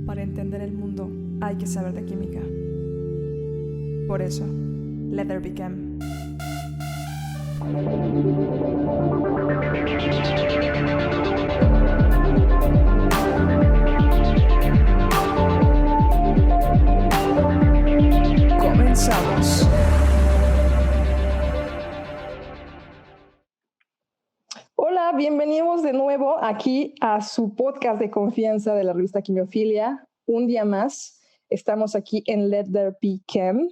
Para entender el mundo hay que saber de química. Por eso, Let There Be Chem. Comenzamos. Hola, bienvenidos de nuevo aquí a su podcast de confianza de la revista Quimiofilia. Un día más, estamos aquí en Let There Be Chem.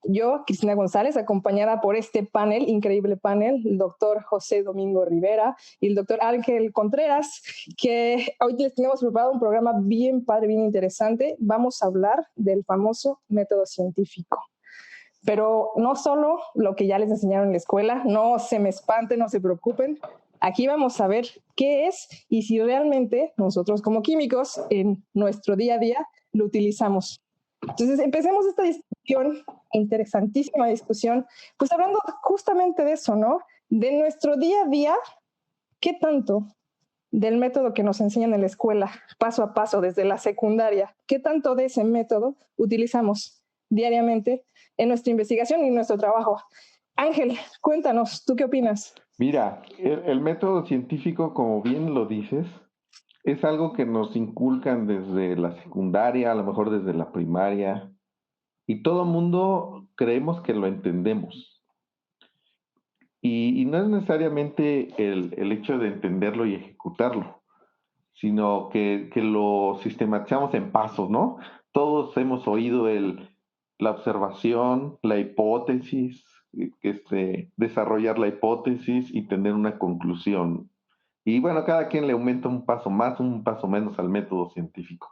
Yo, Cristina González, acompañada por este panel, increíble panel, el doctor José Domingo Rivera y el doctor Ángel Contreras, que hoy les tenemos preparado un programa bien padre, bien interesante. Vamos a hablar del famoso método científico. Pero no solo lo que ya les enseñaron en la escuela, no se me espanten, no se preocupen. Aquí vamos a ver qué es y si realmente nosotros como químicos en nuestro día a día lo utilizamos. Entonces empecemos esta discusión, interesantísima discusión, pues hablando justamente de eso, ¿no? De nuestro día a día, ¿qué tanto del método que nos enseñan en la escuela, paso a paso, desde la secundaria, qué tanto de ese método utilizamos diariamente en nuestra investigación y en nuestro trabajo? Ángel, cuéntanos, ¿tú qué opinas? Mira, el método científico, como bien lo dices, es algo que nos inculcan desde la secundaria, a lo mejor desde la primaria, y todo mundo creemos que lo entendemos. Y no es necesariamente el hecho de entenderlo y ejecutarlo, sino que lo sistematizamos en pasos, ¿no? Todos hemos oído la observación, la hipótesis, desarrollar la hipótesis y tener una conclusión. Y bueno, cada quien le aumenta un paso más, un paso menos al método científico.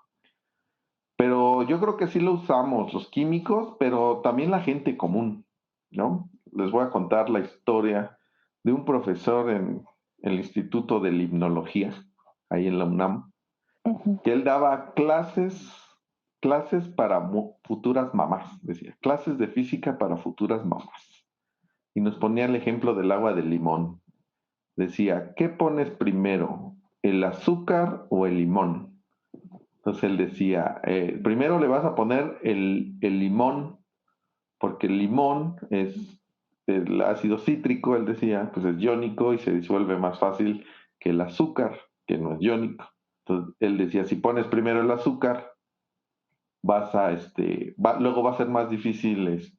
Pero yo creo que sí lo usamos los químicos, pero también la gente común, ¿no? Les voy a contar la historia de un profesor en el Instituto de Limnología, ahí en la UNAM, que él daba clases para futuras mamás, decía, clases de física para futuras mamás. Y nos ponía el ejemplo del agua de limón. Decía, ¿qué pones primero, el azúcar o el limón? Entonces él decía, primero le vas a poner el limón, porque el limón es el ácido cítrico, él decía, pues es iónico y se disuelve más fácil que el azúcar, que no es iónico. Entonces él decía, si pones primero el azúcar, luego va a ser más difícil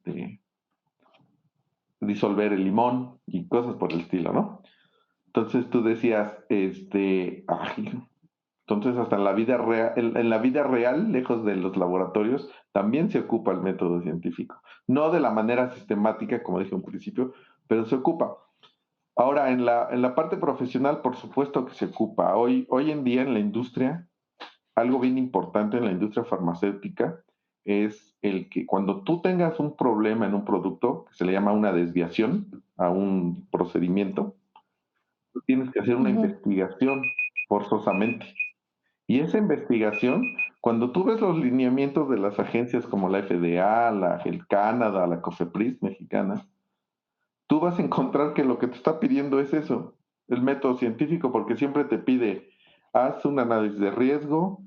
disolver el limón y cosas por el estilo, ¿no? Entonces tú decías, entonces hasta en la vida real, lejos de los laboratorios, también se ocupa el método científico. No de la manera sistemática, como dije al principio, pero se ocupa. Ahora, en la parte profesional, por supuesto que se ocupa. Hoy en día en la industria, algo bien importante en la industria farmacéutica es el que cuando tú tengas un problema en un producto, que se le llama una desviación a un procedimiento, tú tienes que hacer una investigación forzosamente. Y esa investigación, cuando tú ves los lineamientos de las agencias como la FDA, el Canadá, la COFEPRIS mexicana, tú vas a encontrar que lo que te está pidiendo es eso, el método científico, porque siempre te pide, haz un análisis de riesgo,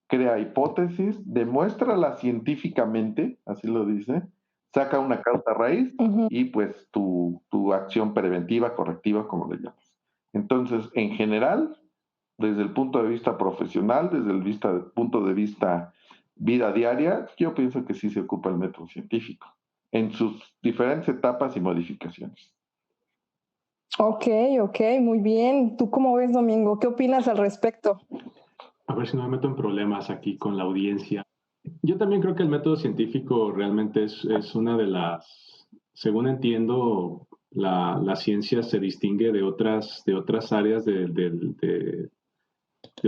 crea hipótesis, demuéstrala científicamente, así lo dice, saca una causa raíz y pues tu acción preventiva, correctiva, como le llamas. Entonces, en general, desde el punto de vista profesional, desde el punto de vista vida diaria, yo pienso que sí se ocupa el método científico en sus diferentes etapas y modificaciones. Ok, muy bien. ¿Tú cómo ves, Domingo? ¿Qué opinas al respecto? A ver si no me meto en problemas aquí con la audiencia. Yo también creo que el método científico realmente es una de las, según entiendo, la ciencia se distingue de otras áreas de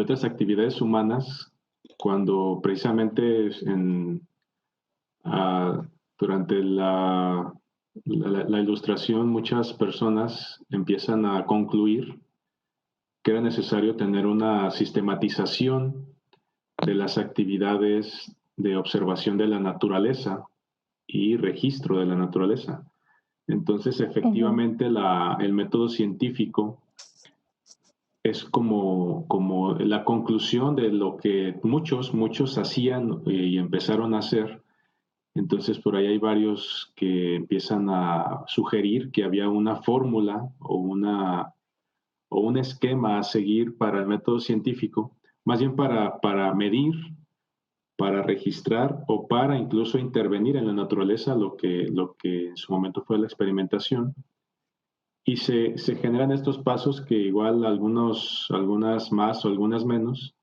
otras actividades humanas cuando precisamente durante la ilustración muchas personas empiezan a concluir que era necesario tener una sistematización de las actividades de observación de la naturaleza y registro de la naturaleza. Entonces, efectivamente, el método científico es como la conclusión de lo que muchos hacían y empezaron a hacer. Entonces, por ahí hay varios que empiezan a sugerir que había una fórmula o un esquema a seguir para el método científico, más bien para medir, para registrar o para incluso intervenir en la naturaleza, lo que en su momento fue la experimentación. Y se generan estos pasos que igual algunas más o algunas menos,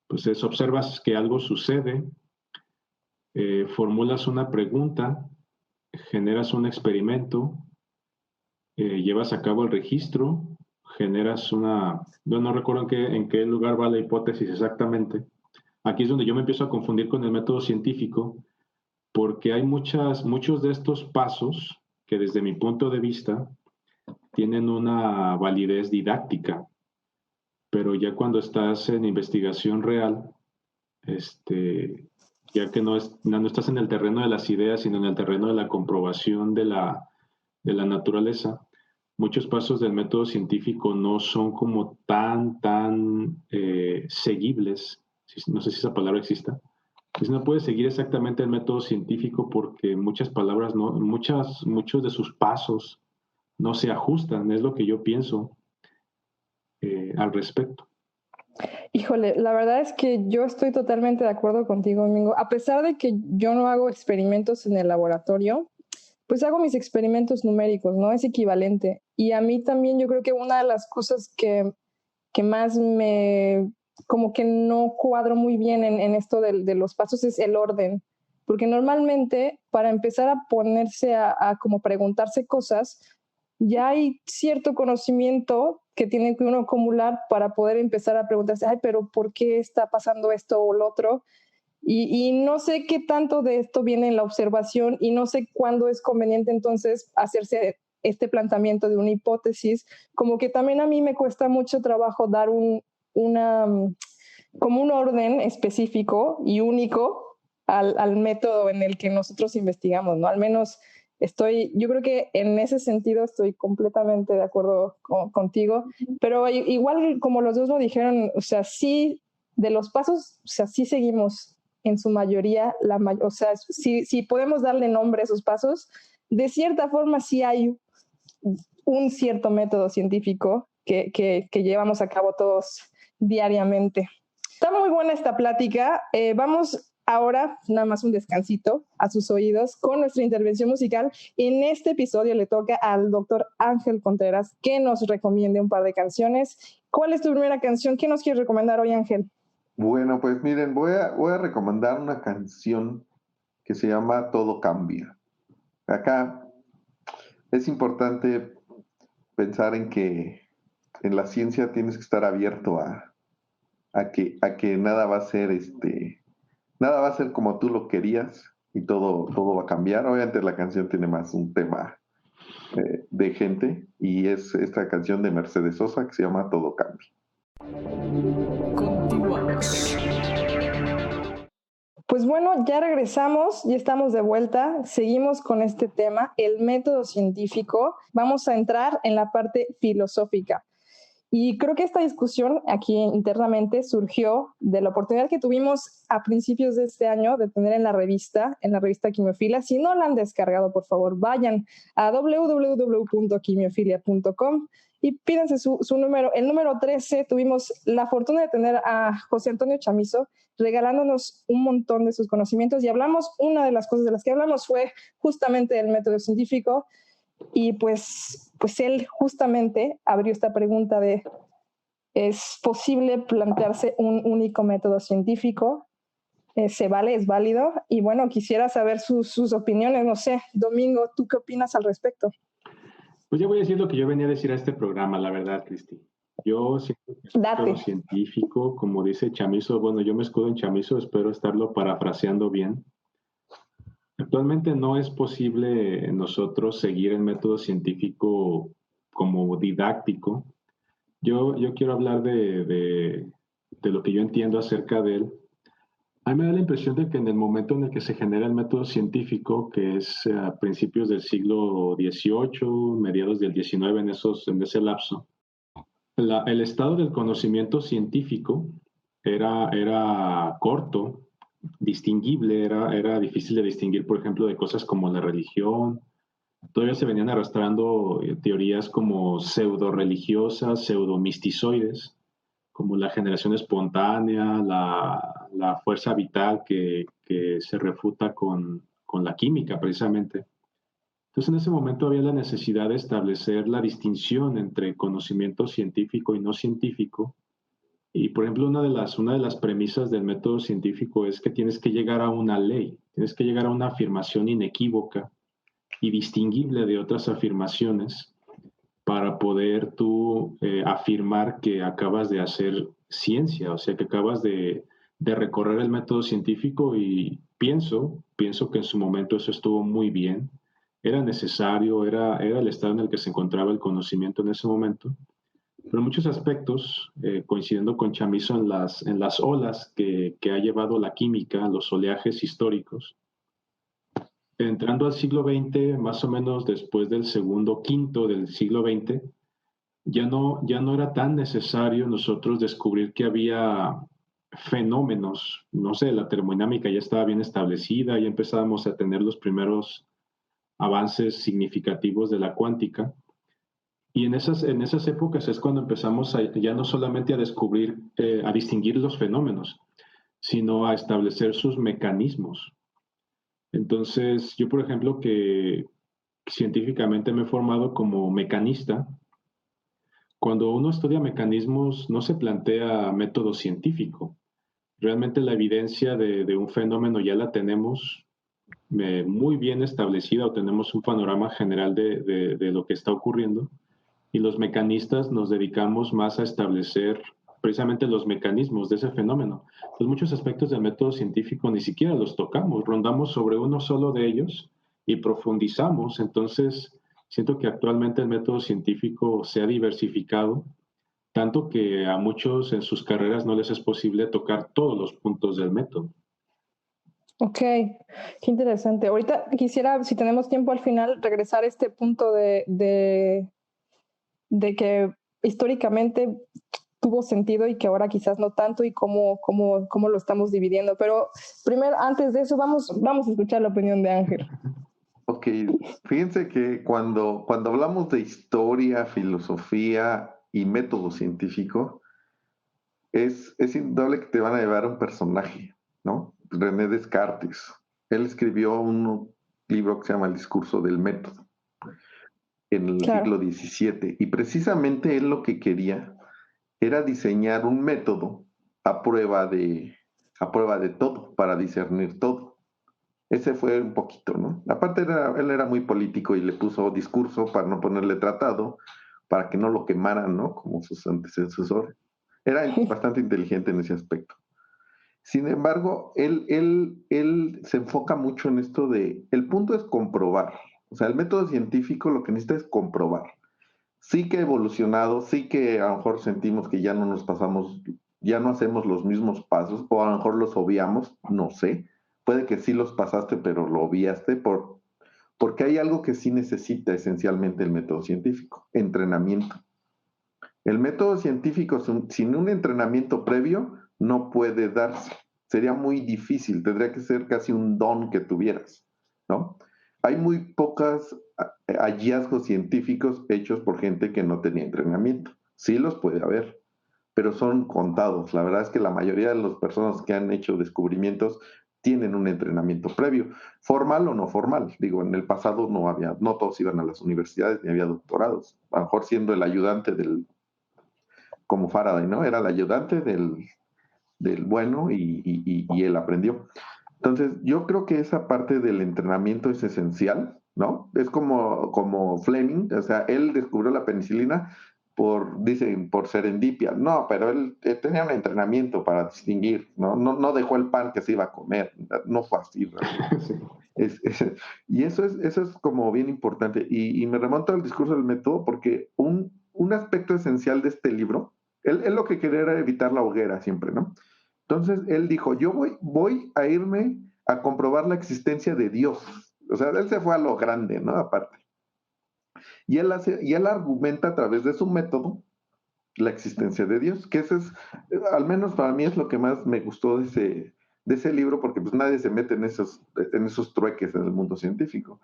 pues observas que algo sucede, formulas una pregunta, generas un experimento, llevas a cabo el registro, generas yo no recuerdo en qué lugar va la hipótesis exactamente. Aquí es donde yo me empiezo a confundir con el método científico, porque hay muchos de estos pasos que desde mi punto de vista tienen una validez didáctica, pero ya cuando estás en investigación real, ya que no estás en el terreno de las ideas, sino en el terreno de la comprobación de la naturaleza, muchos pasos del método científico no son como tan seguibles. No sé si esa palabra exista. Pues no puedes seguir exactamente el método científico porque muchas palabras, muchos de sus pasos no se ajustan, es lo que yo pienso al respecto. Híjole, la verdad es que yo estoy totalmente de acuerdo contigo, Mingo. A pesar de que yo no hago experimentos en el laboratorio, pues hago mis experimentos numéricos, ¿no? Es equivalente. Y a mí también yo creo que una de las cosas que más como que no cuadro muy bien en esto de los pasos es el orden. Porque normalmente para empezar a ponerse a como preguntarse cosas, ya hay cierto conocimiento que tiene que uno acumular para poder empezar a preguntarse, ay, pero ¿por qué está pasando esto o lo otro? Y no sé qué tanto de esto viene en la observación y no sé cuándo es conveniente entonces hacerse este planteamiento de una hipótesis. Como que también a mí me cuesta mucho trabajo dar como un orden específico y único al método en el que nosotros investigamos, ¿no? Al menos yo creo que en ese sentido estoy completamente de acuerdo contigo, pero igual como los dos lo dijeron, o sea, sí, de los pasos, o sea, sí seguimos en su mayoría, o sea, si podemos darle nombre a esos pasos, de cierta forma sí hay un cierto método científico que llevamos a cabo todos diariamente. Está muy buena esta plática. Vamos ahora, nada más un descansito a sus oídos con nuestra intervención musical. En este episodio le toca al doctor Ángel Contreras que nos recomiende un par de canciones. ¿Cuál es tu primera canción? ¿Qué nos quieres recomendar hoy, Ángel? Bueno, pues miren, voy a recomendar una canción que se llama Todo Cambia. Acá es importante pensar en que en la ciencia tienes que estar abierto a que nada va a ser nada va a ser como tú lo querías y todo va a cambiar. Obviamente la canción tiene más un tema de gente y es esta canción de Mercedes Sosa que se llama Todo Cambia. Continuamos. Pues bueno, ya regresamos, ya estamos de vuelta, seguimos con este tema, el método científico. Vamos a entrar en la parte filosófica. Y creo que esta discusión aquí internamente surgió de la oportunidad que tuvimos a principios de este año de tener en la revista Quimiofilia. Si no la han descargado, por favor, vayan a www.quimiofilia.com y pídanse su número. El número 13 tuvimos la fortuna de tener a José Antonio Chamizo regalándonos un montón de sus conocimientos y una de las cosas de las que hablamos fue justamente el método científico. Y pues él justamente abrió esta pregunta de ¿es posible plantearse un único método científico? ¿Se vale? ¿Es válido? Y bueno, quisiera saber sus opiniones. No sé, Domingo, ¿tú qué opinas al respecto? Pues yo voy a decir lo que yo venía a decir a este programa, la verdad, Cristi. Yo siento que el método científico, como dice Chamizo, bueno, yo me escudo en Chamizo, espero estarlo parafraseando bien. Actualmente no es posible nosotros seguir el método científico como didáctico. Yo quiero hablar de lo que yo entiendo acerca de él. A mí me da la impresión de que en el momento en el que se genera el método científico, que es a principios del siglo XVIII, mediados del XIX, en ese lapso, el estado del conocimiento científico era corto, distinguible, era difícil de distinguir, por ejemplo, de cosas como la religión. Todavía se venían arrastrando teorías como pseudo-religiosas, pseudo-mistizoides, como la generación espontánea, la fuerza vital que se refuta con la química, precisamente. Entonces, en ese momento había la necesidad de establecer la distinción entre conocimiento científico y no científico. Y, por ejemplo, una de las premisas del método científico es que tienes que llegar a una ley, tienes que llegar a una afirmación inequívoca y distinguible de otras afirmaciones para poder tú afirmar que acabas de hacer ciencia, o sea, que acabas de recorrer el método científico y pienso que en su momento eso estuvo muy bien, era necesario, era el estado en el que se encontraba el conocimiento en ese momento, pero en muchos aspectos, coincidiendo con Chamizo en las olas que ha llevado la química, los oleajes históricos, entrando al siglo XX, más o menos después del segundo quinto del siglo XX, ya no era tan necesario nosotros descubrir que había fenómenos, no sé, la termodinámica ya estaba bien establecida, ya empezábamos a tener los primeros avances significativos de la cuántica. Y en esas épocas es cuando empezamos ya no solamente a descubrir, a distinguir los fenómenos, sino a establecer sus mecanismos. Entonces, yo, por ejemplo, que científicamente me he formado como mecanista, cuando uno estudia mecanismos no se plantea método científico. Realmente la evidencia de un fenómeno ya la tenemos muy bien establecida o tenemos un panorama general de lo que está ocurriendo y los mecanistas nos dedicamos más a establecer precisamente los mecanismos de ese fenómeno. Pues muchos aspectos del método científico ni siquiera los tocamos, rondamos sobre uno solo de ellos y profundizamos. Entonces, siento que actualmente el método científico se ha diversificado, tanto que a muchos en sus carreras no les es posible tocar todos los puntos del método. Ok, qué interesante. Ahorita quisiera, si tenemos tiempo al final, regresar a este punto de que históricamente tuvo sentido y que ahora quizás no tanto y cómo lo estamos dividiendo. Pero primero, antes de eso, vamos a escuchar la opinión de Ángel. Ok, fíjense que cuando hablamos de historia, filosofía y método científico, es indudable que te van a llevar a un personaje, ¿no? René Descartes. Él escribió un libro que se llama El discurso del método en el siglo XVII y precisamente él lo que quería era diseñar un método a prueba de todo, para discernir todo. Ese fue un poquito, ¿no? Aparte él era muy político y le puso discurso para no ponerle tratado, para que no lo quemaran, ¿no? Como sus antecesores. Era bastante inteligente en ese aspecto. Sin embargo, él se enfoca mucho en esto el punto es comprobar. O sea, el método científico lo que necesita es comprobar. Sí que ha evolucionado, sí que a lo mejor sentimos que ya no nos pasamos, ya no hacemos los mismos pasos, o a lo mejor los obviamos, no sé. Puede que sí los pasaste, pero lo obviaste porque hay algo que sí necesita esencialmente el método científico, entrenamiento. El método científico sin un entrenamiento previo no puede darse. Sería muy difícil, tendría que ser casi un don que tuvieras, ¿no? Hay muy pocos hallazgos científicos hechos por gente que no tenía entrenamiento. Sí los puede haber, pero son contados. La verdad es que la mayoría de las personas que han hecho descubrimientos tienen un entrenamiento previo, formal o no formal. Digo, en el pasado no todos iban a las universidades ni había doctorados. A lo mejor siendo el ayudante como Faraday, ¿no? Era el ayudante del bueno y él aprendió. Entonces, yo creo que esa parte del entrenamiento es esencial, ¿no? Es como Fleming, o sea, él descubrió la penicilina dicen, por serendipia. No, pero él tenía un entrenamiento para distinguir, ¿no? No dejó el pan que se iba a comer, no fue así, realmente. Y eso es como bien importante. Y me remonto al discurso del método porque un aspecto esencial de este libro, él lo que quería era evitar la hoguera siempre, ¿no? Entonces él dijo, yo voy a irme a comprobar la existencia de Dios. O sea, él se fue a lo grande, ¿no? Aparte. Y él argumenta a través de su método la existencia de Dios, que ese es, al menos para mí es lo que más me gustó de ese libro, porque pues nadie se mete en esos trueques en el mundo científico.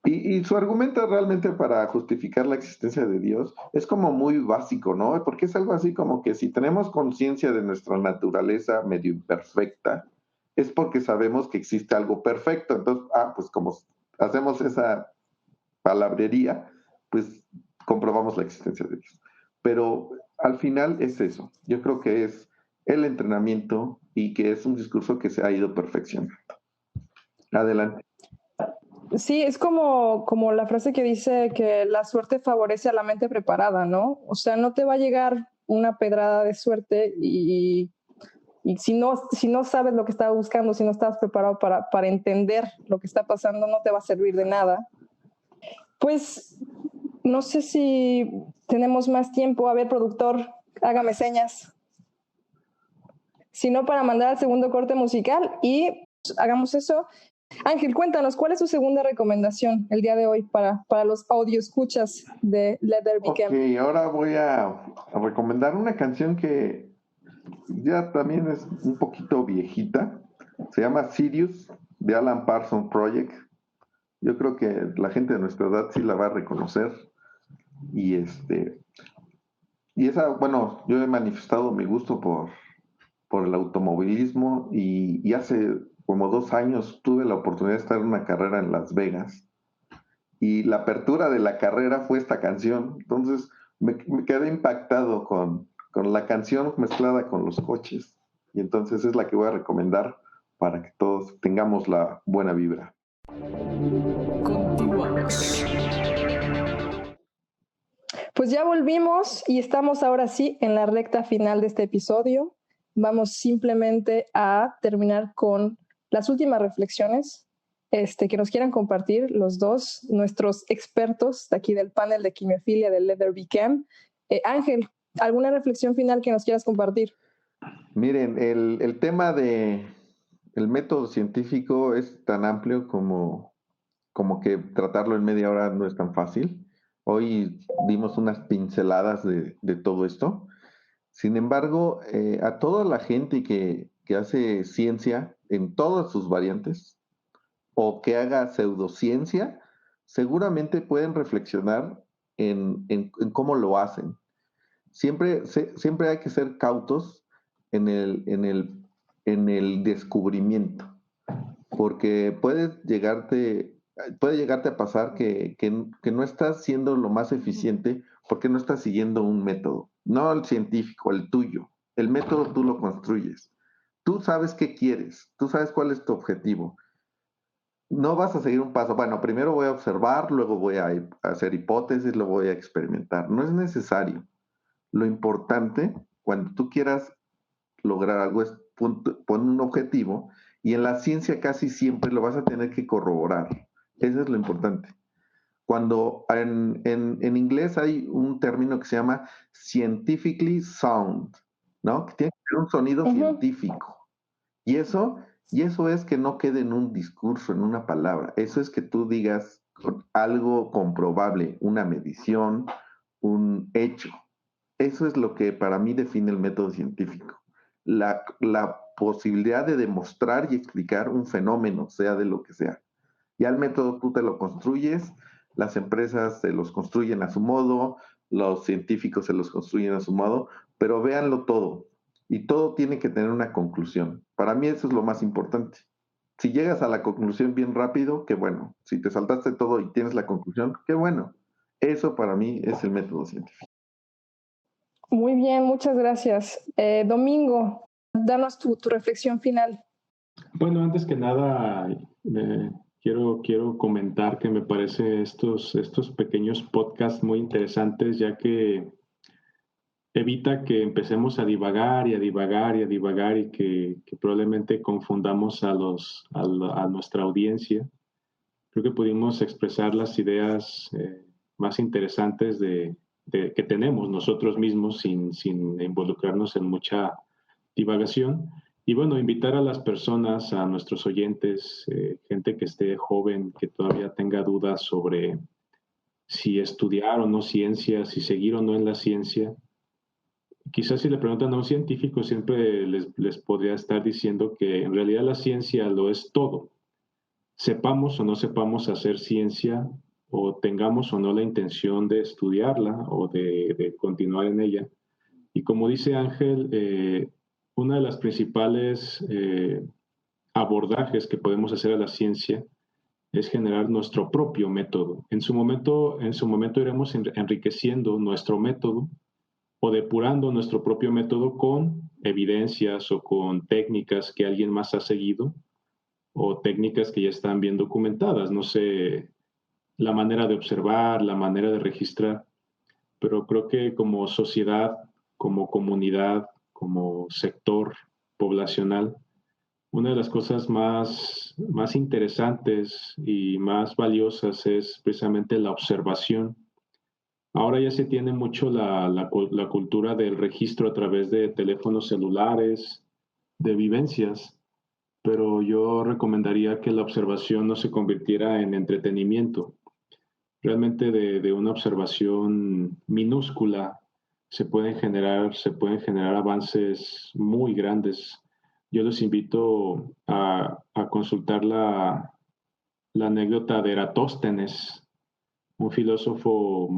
Y su argumento realmente para justificar la existencia de Dios es como muy básico, ¿no? Porque es algo así como que si tenemos conciencia de nuestra naturaleza medio imperfecta, es porque sabemos que existe algo perfecto. Entonces, pues como hacemos esa palabrería, pues comprobamos la existencia de Dios. Pero al final es eso. Yo creo que es el entrenamiento y que es un discurso que se ha ido perfeccionando. Adelante. Sí, es como la frase que dice que la suerte favorece a la mente preparada, ¿no? O sea, no te va a llegar una pedrada de suerte y si no sabes lo que estás buscando, si no estás preparado para entender lo que está pasando, no te va a servir de nada. Pues no sé si tenemos más tiempo. A ver, productor, hágame señas. Si no, para mandar al segundo corte musical y hagamos eso. Ángel, cuéntanos, ¿cuál es tu segunda recomendación el día de hoy para los audioscuchas de Let There Be Camp? Ok, ahora voy a recomendar una canción que ya también es un poquito viejita. Se llama Sirius, de Alan Parsons Project. Yo creo que la gente de nuestra edad sí la va a reconocer. Y bueno, yo he manifestado mi gusto por el automovilismo y hace como 2 años tuve la oportunidad de estar en una carrera en Las Vegas y la apertura de la carrera fue esta canción. Entonces me quedé impactado con la canción mezclada con los coches y entonces es la que voy a recomendar para que todos tengamos la buena vibra. Continuamos. Pues ya volvimos y estamos ahora sí en la recta final de este episodio. Vamos simplemente a terminar con las últimas reflexiones que nos quieran compartir los dos, nuestros expertos de aquí del panel de quimiofilia del Let There Be Camp. Ángel, ¿alguna reflexión final que nos quieras compartir? Miren, el tema de el método científico es tan amplio como que tratarlo en media hora no es tan fácil. Hoy dimos unas pinceladas de todo esto. Sin embargo, a toda la gente que hace ciencia en todas sus variantes o que haga pseudociencia, seguramente pueden reflexionar en cómo lo hacen. Siempre hay que ser cautos en el descubrimiento, porque puede llegarte a pasar que no estás siendo lo más eficiente porque no estás siguiendo un método, no el científico, el tuyo. El método tú lo construyes. Tú sabes qué quieres, tú sabes cuál es tu objetivo. No vas a seguir un paso. Bueno, primero voy a observar, luego voy a hacer hipótesis, luego voy a experimentar. No es necesario. Lo importante, cuando tú quieras lograr algo, es pon un objetivo y en la ciencia casi siempre lo vas a tener que corroborar. Eso es lo importante. Cuando en inglés hay un término que se llama scientifically sound, ¿no? Que tiene que ser un sonido científico. Y eso es que no quede en un discurso, en una palabra. Eso es que tú digas algo comprobable, una medición, un hecho. Eso es lo que para mí define el método científico. La posibilidad de demostrar y explicar un fenómeno, sea de lo que sea. Ya el método tú te lo construyes, las empresas se los construyen a su modo, los científicos se los construyen a su modo, pero véanlo todo. Y todo tiene que tener una conclusión. Para mí eso es lo más importante. Si llegas a la conclusión bien rápido, qué bueno. Si te saltaste todo y tienes la conclusión, qué bueno. Eso para mí es el método científico. Muy bien, muchas gracias. Domingo, danos tu reflexión final. Bueno, antes que nada, quiero comentar que me parece estos pequeños podcasts muy interesantes, ya que evita que empecemos a divagar y a divagar y a divagar y que probablemente confundamos a nuestra audiencia. Creo que pudimos expresar las ideas más interesantes que tenemos nosotros mismos sin involucrarnos en mucha divagación. Y bueno, invitar a las personas, a nuestros oyentes, gente que esté joven, que todavía tenga dudas sobre si estudiar o no ciencia, si seguir o no en la ciencia, quizás si le preguntan a un científico, siempre les podría estar diciendo que en realidad la ciencia lo es todo. Sepamos o no sepamos hacer ciencia, o tengamos o no la intención de estudiarla o de continuar en ella. Y como dice Ángel, una de las principales abordajes que podemos hacer a la ciencia es generar nuestro propio método. En su momento iremos enriqueciendo nuestro método o depurando nuestro propio método con evidencias o con técnicas que alguien más ha seguido o técnicas que ya están bien documentadas. No sé, la manera de observar, la manera de registrar, pero creo que como sociedad, como comunidad, como sector poblacional, una de las cosas más interesantes y más valiosas es precisamente la observación. Ahora ya se tiene mucho la cultura del registro a través de teléfonos celulares, de vivencias, pero yo recomendaría que la observación no se convirtiera en entretenimiento. Realmente de una observación minúscula se pueden generar avances muy grandes. Yo los invito a consultar la anécdota de Eratóstenes, un filósofo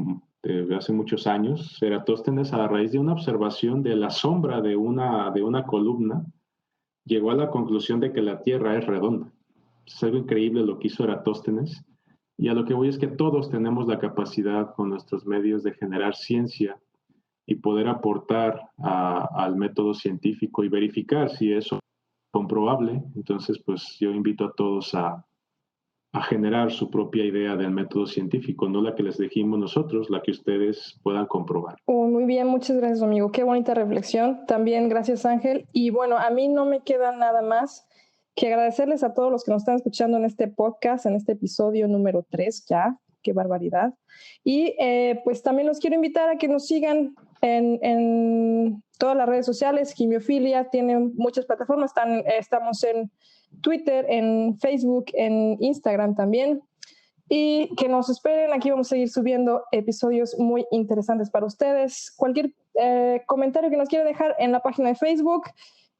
de hace muchos años. Eratóstenes, a raíz de una observación de la sombra de una columna, llegó a la conclusión de que la Tierra es redonda. Es algo increíble lo que hizo Eratóstenes. Y a lo que voy es que todos tenemos la capacidad con nuestros medios de generar ciencia y poder aportar al método científico y verificar si eso es comprobable. Entonces, pues yo invito a todos a generar su propia idea del método científico, no la que les dijimos nosotros, la que ustedes puedan comprobar. Oh, muy bien, muchas gracias, amigo. Qué bonita reflexión. También gracias, Ángel. Y bueno, a mí no me queda nada más que agradecerles a todos los que nos están escuchando en este podcast, en este episodio número 3 ya. Qué barbaridad. Y pues también los quiero invitar a que nos sigan en todas las redes sociales. Quimiofilia tiene muchas plataformas. Estamos en Twitter, en Facebook, en Instagram también. Y que nos esperen, aquí vamos a seguir subiendo episodios muy interesantes para ustedes. Cualquier comentario que nos quiera dejar en la página de Facebook.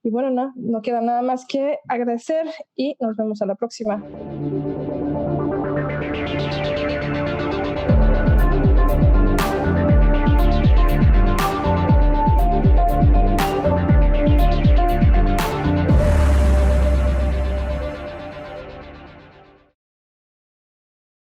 Y bueno, no queda nada más que agradecer y nos vemos a la próxima.